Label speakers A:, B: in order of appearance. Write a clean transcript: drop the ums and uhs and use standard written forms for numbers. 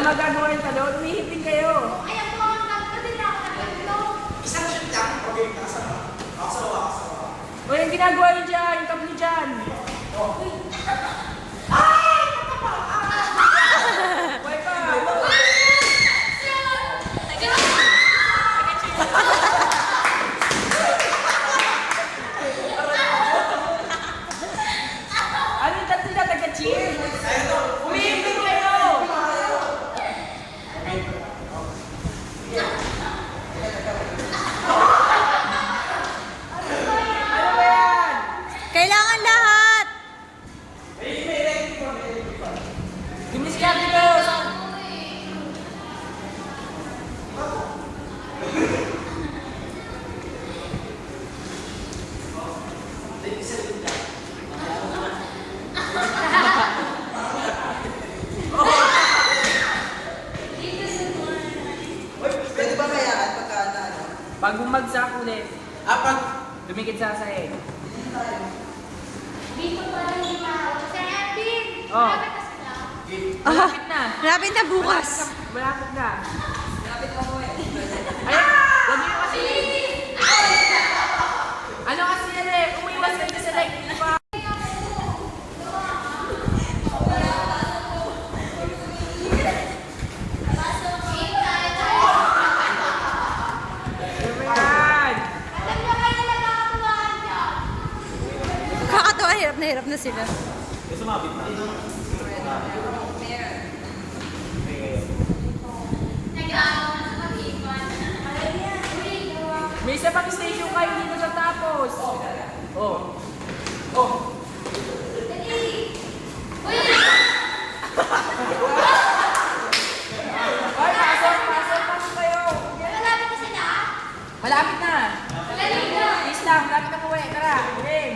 A: magagawa rin pa doon. Umihipin kayo.
B: Ayan po, nagkakadin na ako nagkakadin.
C: Isang shoot lang. Okay, nakasama. Nakasawa.
A: O yung ginagawa nyo dyan, yung tablo dyan.
B: Ay! Natapa!
A: Buhay pa. Ano yung tatlo na taga-cheer? Umihipin kayo. Ano ba yan?
D: Kailangan lahat.
A: Dumiskarte ko.
C: Pwede ba kayaan pagka ano?
A: Pag bumagsak ulit,
C: Pag...
A: dumikit sa sahig.
B: Dito pa rin yung tao. Sir Edwin!
A: Oh.
B: Malapit na sila.
A: Malapit na.
D: Malapit na bukas.
A: Malapit na. Malapit na mo eh. Ay, wag niyo kasi. Ano kasi yan eh, umiwas kayo sa like, di ba? Ano ba yan?
B: Alam niyo kayo na nakakatuwaan dyan.
D: Kakatawa, hirap na sila.
B: Nag-aawa na sa pag-iwan. Alam niya, uy, gawa.
A: May isa pang station kayo dito sa tapos. Oh.
B: Dali! Uy!
A: Ay, pasok kayo.
B: Malapit na sila.
A: Malapit na.
B: Dali na.
A: Please lang, malapit na po eh. Tara, game.